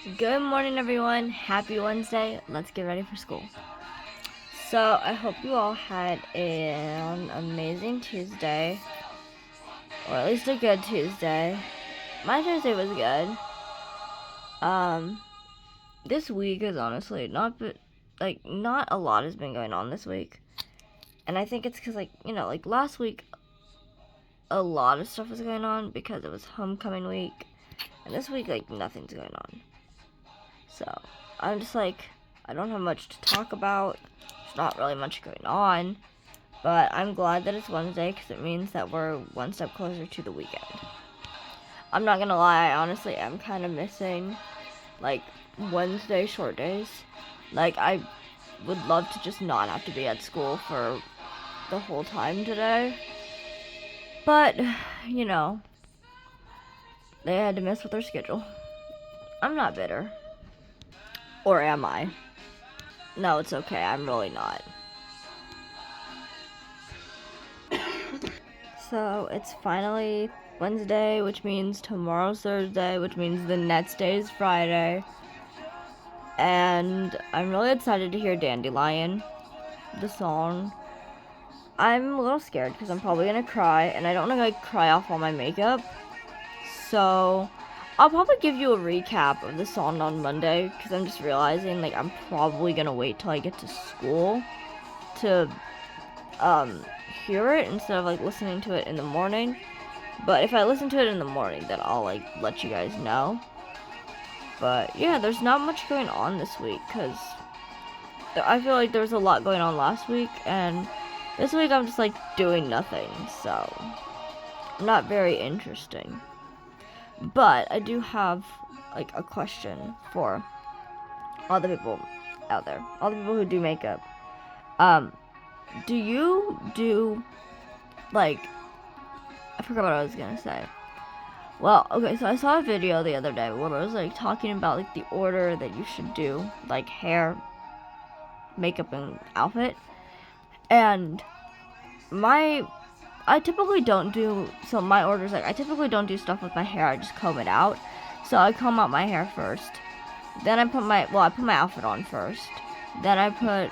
Good morning, everyone. Happy Wednesday. Let's get ready for school. So, I hope you all had an amazing Tuesday, or at least a good Tuesday. My Tuesday was good. This week is honestly not a lot has been going on this week, and I think it's because last week, a lot of stuff was going on because it was homecoming week, and this week nothing's going on. So, I'm just I don't have much to talk about. There's not really much going on. But I'm glad that it's Wednesday because it means that we're one step closer to the weekend. I'm not gonna lie, I honestly am kind of missing, Wednesday short days. I would love to just not have to be at school for the whole time today. But, they had to mess with their schedule. I'm not bitter. Or am I? No, it's okay. I'm really not. So, it's finally Wednesday, which means tomorrow's Thursday, which means the next day is Friday. And I'm really excited to hear Dandelion, the song. I'm a little scared because I'm probably going to cry, and I don't want to cry off all my makeup. So, I'll probably give you a recap of the song on Monday, because I'm just realizing, I'm probably going to wait till I get to school to, hear it instead of, listening to it in the morning. But if I listen to it in the morning, then I'll, let you guys know. But, yeah, there's not much going on this week, because I feel like there was a lot going on last week, and this week I'm just, doing nothing, so not very interesting. But I do have, a question for all the people out there. All the people who do makeup. Do you do, I forgot what I was gonna say. Well, okay, so I saw a video the other day where it was, talking about, the order that you should do, hair, makeup, and outfit. And I typically don't do, so my order's I typically don't do stuff with my hair, I just comb it out. So I comb out my hair first. Then I put my outfit on first. Then I comb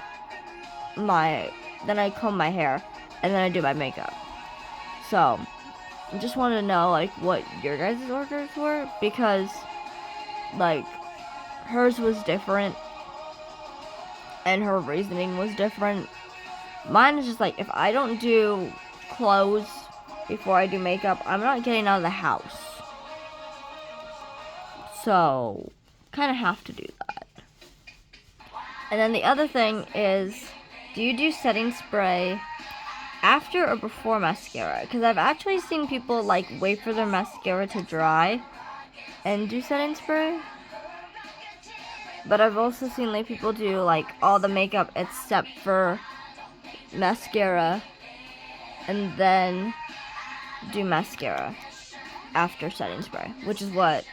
my hair, and then I do my makeup. So, I just wanted to know, what your guys' orders were, because, hers was different, and her reasoning was different. Mine is just, if I don't do clothes before I do makeup, I'm not getting out of the house. So, kind of have to do that. And then the other thing is, do you do setting spray after or before mascara? Because I've actually seen people, wait for their mascara to dry and do setting spray. But I've also seen, people do, all the makeup except for mascara, and then do mascara after setting spray, which is what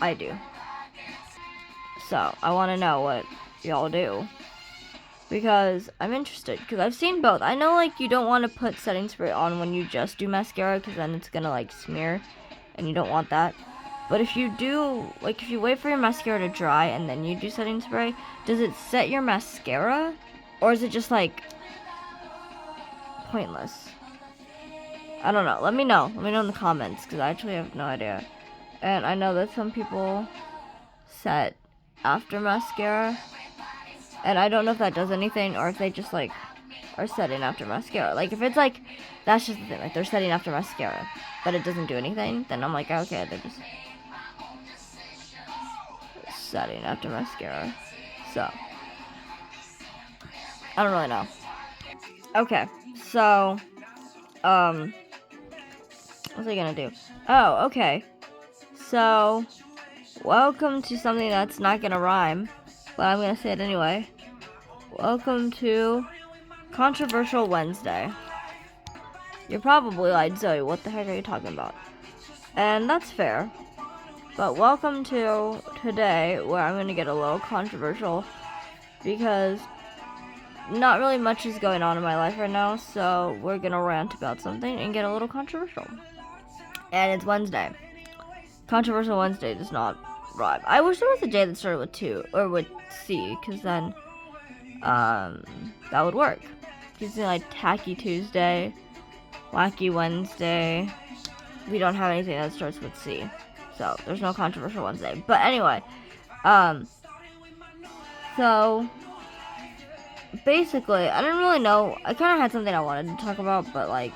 I do. So, I want to know what y'all do, because I'm interested, because I've seen both. I know, you don't want to put setting spray on when you just do mascara, because then it's gonna, smear, and you don't want that. But if you do, if you wait for your mascara to dry and then you do setting spray, does it set your mascara? Or is it just, pointless? I don't know. Let me know. Let me know in the comments, because I actually have no idea. And I know that some people set after mascara, and I don't know if that does anything, or if they just, are setting after mascara. If it's, that's just the thing. They're setting after mascara, but it doesn't do anything, then I'm okay, they're just setting after mascara. So, I don't really know. Okay, so, what's I gonna do? Oh, okay. So, welcome to something that's not gonna rhyme, but I'm gonna say it anyway. Welcome to Controversial Wednesday. You're probably like, Zoe, what the heck are you talking about? And that's fair. But welcome to today, where I'm gonna get a little controversial, because not really much is going on in my life right now, so we're gonna rant about something and get a little controversial. And it's Wednesday. Controversial Wednesday does not rhyme. I wish there was a J that started with 2 or with C, because then that would work. Because like Tacky Tuesday, Wacky Wednesday. We don't have anything that starts with C, so there's no controversial Wednesday. But anyway, so basically, I didn't really know. I kind of had something I wanted to talk about, but like,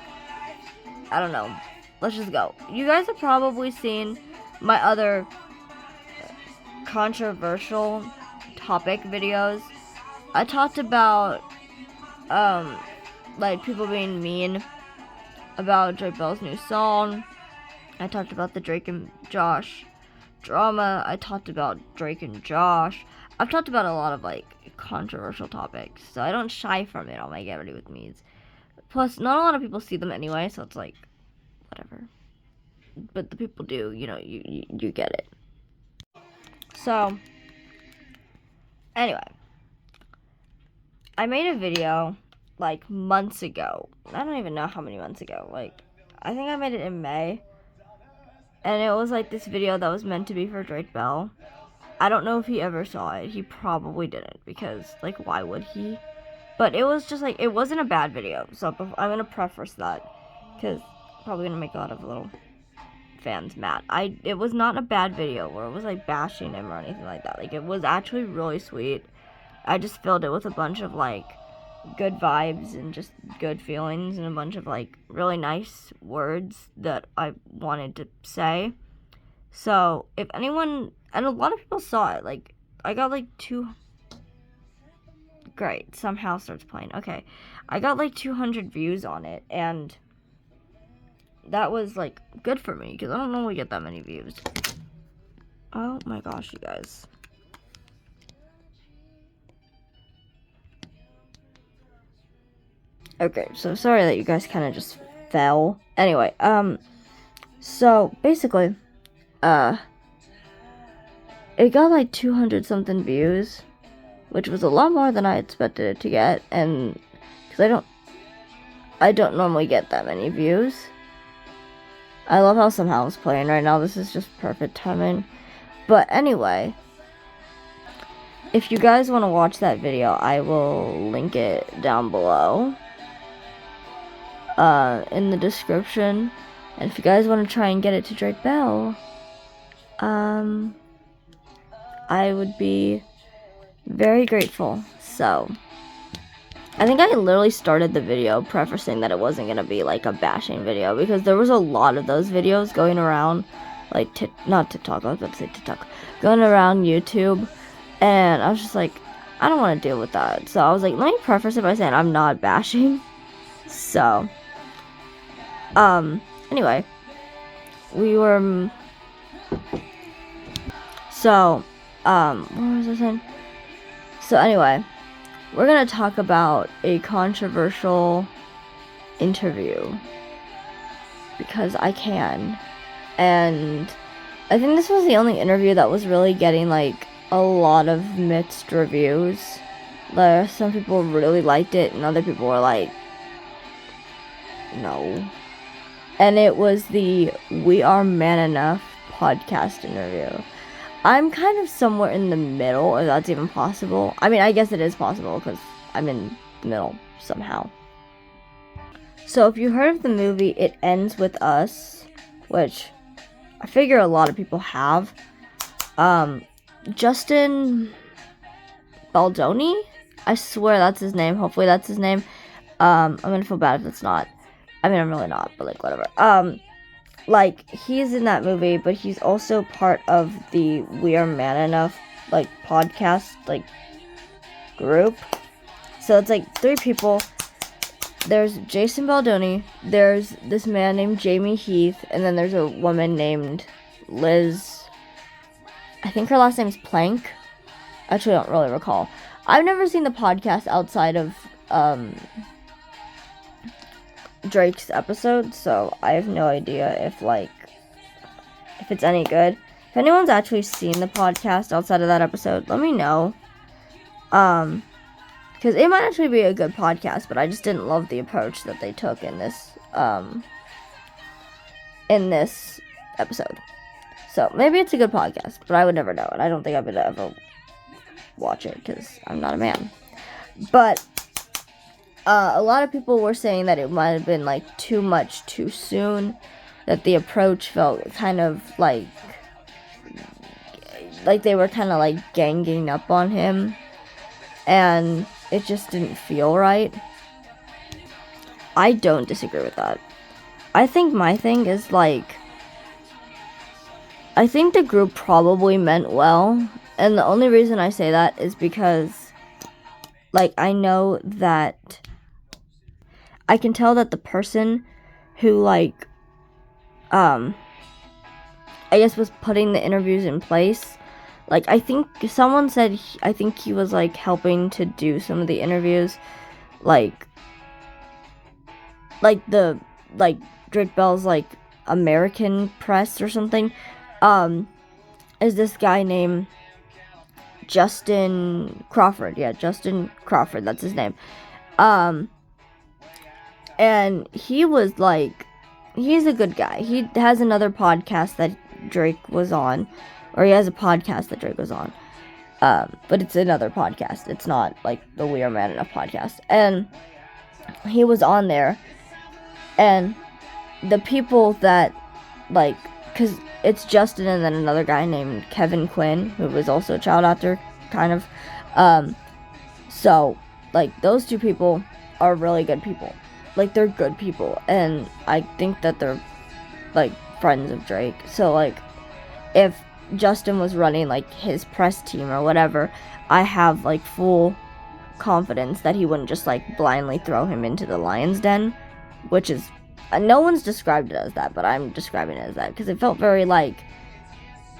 I don't know. Let's just go. You guys have probably seen my other controversial topic videos. I talked about like people being mean about Drake Bell's new song. I talked about the Drake and Josh drama. I talked about Drake and Josh. I've talked about a lot of like controversial topics, so I don't shy from it on my Get Ready With Me's. Plus, not a lot of people see them anyway, so it's like, whatever. But the people do, you know, you get it. So, anyway, I made a video like months ago. I don't even know how many months ago. Like, I think I made it in May. And it was like this video that was meant to be for Drake Bell. I don't know if he ever saw it. He probably didn't, because like, why would he? But it was just like, it wasn't a bad video. So I'm going to preface that, because probably going to make a lot of little fans mad. It was not a bad video where it was like bashing him or anything like that. Like, it was actually really sweet. I just filled it with a bunch of like good vibes and just good feelings and a bunch of like really nice words that I wanted to say. So if anyone, and a lot of people saw it, like I got like great, somehow starts playing. Okay, I got like 200 views on it, and that was like good for me because I don't normally get that many views. Oh my gosh, you guys. Okay, so sorry that you guys kind of just fell. Anyway, so basically, it got like 200 something views, which was a lot more than I expected it to get, and because I don't normally get that many views. I love how somehow it's playing right now. This is just perfect timing. But anyway, if you guys want to watch that video, I will link it down below in the description. And if you guys want to try and get it to Drake Bell, I would be very grateful. So I think I literally started the video prefacing that it wasn't gonna be like a bashing video, because there was a lot of those videos going around, like not TikTok, I was about to say TikTok, going around YouTube, and I was just like, I don't want to deal with that. So I was like, let me preface it by saying I'm not bashing. So anyway, we were what was I saying? So anyway, we're gonna talk about a controversial interview, because I can, and I think this was the only interview that was really getting like a lot of mixed reviews. Some people really liked it and other people were like, no. And it was the We Are Man Enough podcast interview. I'm kind of somewhere in the middle, if that's even possible. I mean, I guess it is possible because I'm in the middle somehow. So if you heard of the movie It Ends With Us, which I figure a lot of people have, Justin Baldoni? I swear that's his name. Hopefully that's his name. I'm gonna feel bad if it's not. I mean, I'm really not, but like, whatever. Like, he's in that movie, but he's also part of the We Are Man Enough, like, podcast, like, group. So it's like 3 people. There's Jason Baldoni, there's this man named Jamie Heath, and then there's a woman named Liz. I think her last name's Plank. Actually, I don't really recall. I've never seen the podcast outside of Drake's episode, so I have no idea if it's any good. If anyone's actually seen the podcast outside of that episode, let me know. Because it might actually be a good podcast, but I just didn't love the approach that they took in this episode. So maybe it's a good podcast, but I would never know, and I don't think I would ever watch it because I'm not a man. But a lot of people were saying that it might have been like too much too soon, that the approach felt kind of like they were kind of like ganging up on him, and it just didn't feel right. I don't disagree with that. I think my thing is like, I think the group probably meant well, and the only reason I say that is because, like, I know that I can tell that the person who, like, I guess was putting the interviews in place, like, I think someone said, I think he was, like, helping to do some of the interviews, like, Drake Bell's, like, American press or something, is this guy named Justin Crawford. Yeah, Justin Crawford, that's his name. And he was like, he's a good guy. He has another podcast that Drake was on, or he has a podcast that Drake was on. But it's another podcast. It's not like the We Are Man Enough podcast. And he was on there, and the people that, like, because it's Justin and then another guy named Kevin Quinn, who was also a child actor, kind of. So, like, those two people are really good people. Like, they're good people, and I think that they're, like, friends of Drake. So, like, if Justin was running, like, his press team or whatever, I have, like, full confidence that he wouldn't just, like, blindly throw him into the lion's den, which is, no one's described it as that, but I'm describing it as that, because it felt very, like,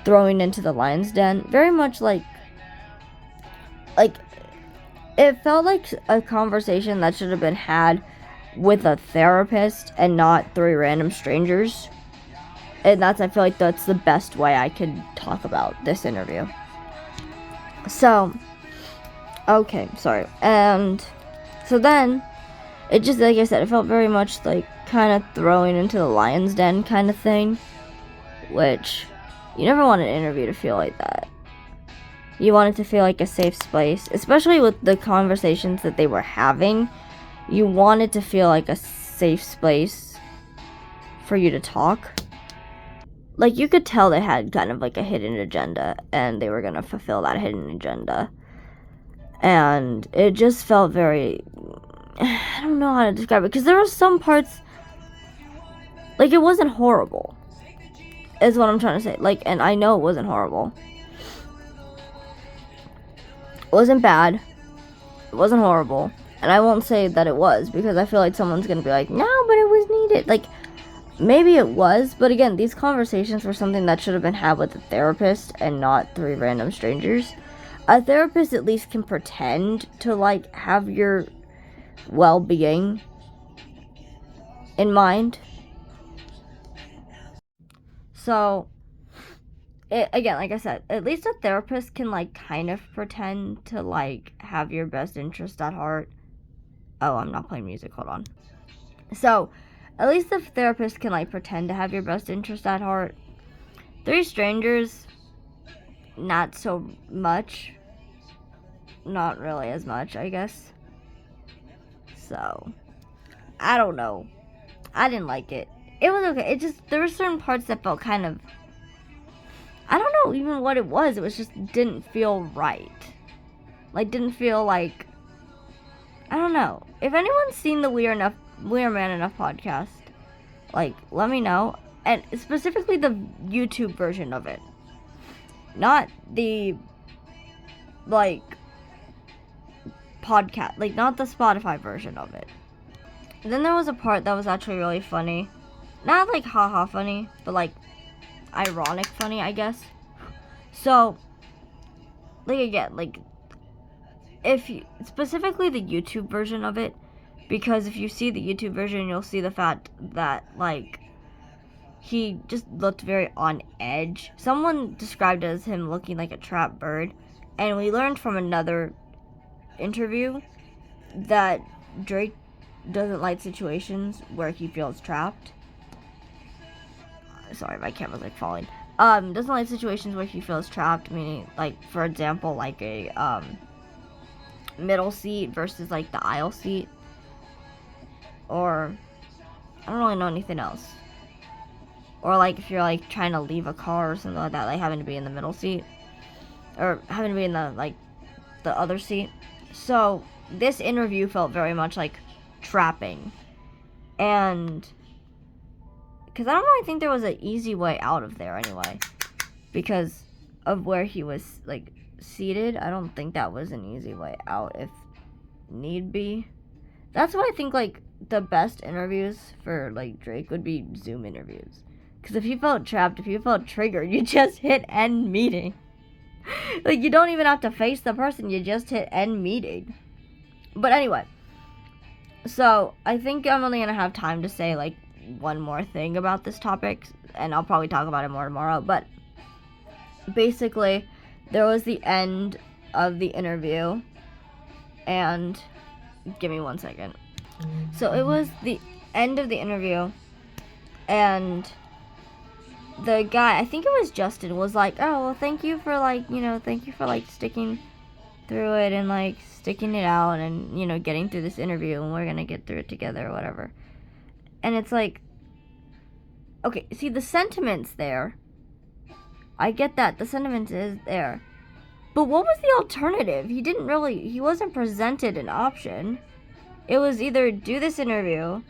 throwing into the lion's den, very much like, it felt like a conversation that should have been had with a therapist and not three random strangers. And I feel like that's the best way I could talk about this interview. So, okay, sorry. And so then, it just, like I said, it felt very much like kind of throwing into the lion's den kind of thing, which you never want an interview to feel like that. You want it to feel like a safe space, especially with the conversations that they were having. You want it to feel like a safe space for you to talk. Like, you could tell they had kind of like a hidden agenda, and they were going to fulfill that hidden agenda. And it just felt very, I don't know how to describe it, because there were some parts, like, it wasn't horrible, is what I'm trying to say. Like, and I know it wasn't horrible. It wasn't bad. It wasn't horrible. And I won't say that it was, because I feel like someone's going to be like, no, but it was needed. Like, maybe it was, but again, these conversations were something that should have been had with a therapist and not three random strangers. A therapist at least can pretend to, like, have your well-being in mind. So, again, like I said, at least a therapist can, like, kind of pretend to, like, have your best interest at heart. Oh, I'm not playing music, hold on. So, at least the therapist can, like, pretend to have your best interest at heart. Three strangers, not so much. Not really as much, I guess. So, I don't know. I didn't like it. It was okay. It just, there were certain parts that felt kind of, I don't know even what it was. It was just didn't feel right. Like, didn't feel like, I don't know. If anyone's seen the We Are Man Enough podcast, like, let me know. And specifically the YouTube version of it. Not the, like, podcast. Like, not the Spotify version of it. And then there was a part that was actually really funny. Not, like, haha funny, but, like, ironic funny, I guess. So, like, again, like, if you, specifically the YouTube version of it, because if you see the YouTube version, you'll see the fact that, like, he just looked very on edge. Someone described it as him looking like a trapped bird, and we learned from another interview that Drake doesn't like situations where he feels trapped. Sorry, my camera's, like, falling. Doesn't like situations where he feels trapped, meaning, like, for example, like a, middle seat versus, like, the aisle seat. Or, I don't really know anything else. Or, like, if you're, like, trying to leave a car or something like that, like, having to be in the middle seat. Or having to be in the, like, the other seat. So, this interview felt very much like trapping. And because I don't really think there was an easy way out of there anyway, because of where he was, like, seated. I don't think that was an easy way out if need be. That's why I think, like, the best interviews for, like, Drake would be Zoom interviews, because if you felt trapped, if you felt triggered, you just hit end meeting. Like, you don't even have to face the person, you just hit end meeting. But anyway, so I think I'm only gonna have time to say, like, one more thing about this topic, and I'll probably talk about it more tomorrow. But basically, there was the end of the interview, and give me 1 second. So it was the end of the interview, and the guy, I think it was Justin, was like, oh, well, thank you for, like, you know, thank you for, like, sticking through it and, like, sticking it out and, you know, getting through this interview, and we're gonna get through it together or whatever. And it's like, okay, see, the sentiment's there. I get that. The sentiment is there. But what was the alternative? He wasn't presented an option. It was either do this interview,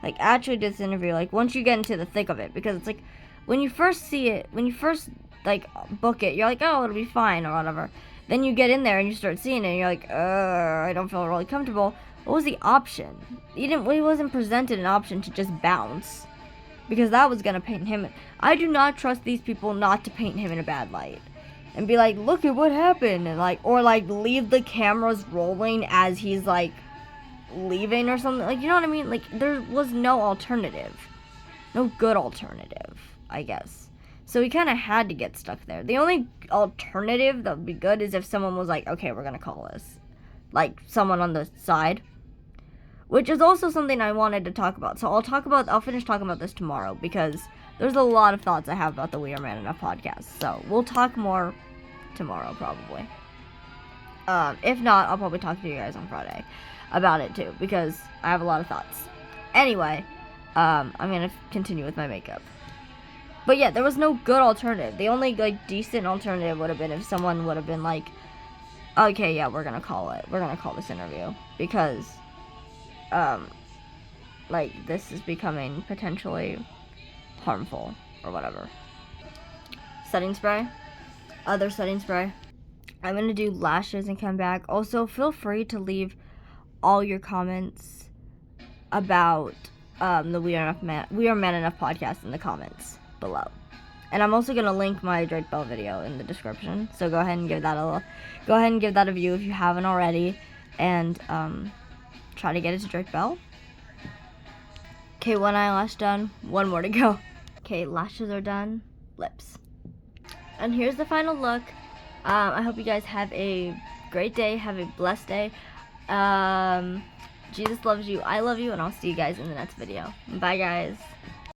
like, actually do this interview, like, once you get into the thick of it. Because it's like, when you first see it, when you first, like, book it, you're like, oh, it'll be fine or whatever. Then you get in there and you start seeing it, and you're like, I don't feel really comfortable. What was the option? He wasn't presented an option to just bounce, because that was gonna paint him. I do not trust these people not to paint him in a bad light and be like, look at what happened, and, like, or, like, leave the cameras rolling as he's, like, leaving or something. Like, you know what I mean? Like, there was no alternative, no good alternative, I guess. So he kind of had to get stuck there. The only alternative that would be good is if someone was like, okay, we're going to call this. Like, someone on the side. Which is also something I wanted to talk about. So I'll finish talking about this tomorrow, because there's a lot of thoughts I have about the We Are Man Enough podcast. So we'll talk more tomorrow, probably. If not, I'll probably talk to you guys on Friday about it, too, because I have a lot of thoughts. Anyway, I'm going to continue with my makeup. But yeah, there was no good alternative. The only, like, decent alternative would have been if someone would have been like, okay, yeah, we're gonna call it. We're gonna call this interview. Because, like, this is becoming potentially harmful or whatever. Setting spray. Other setting spray. I'm gonna do lashes and come back. Also, feel free to leave all your comments about the We Are Man Enough podcast in the comments below. And I'm also gonna link my Drake Bell video in the description, so go ahead and give that a view if you haven't already, and try to get it to Drake Bell. Okay, one eyelash done, one more to go. Okay, lashes are done, lips, and here's the final look. I hope you guys have a great day, have a blessed day. Jesus loves you, I love you, and I'll see you guys in the next video. Bye, guys.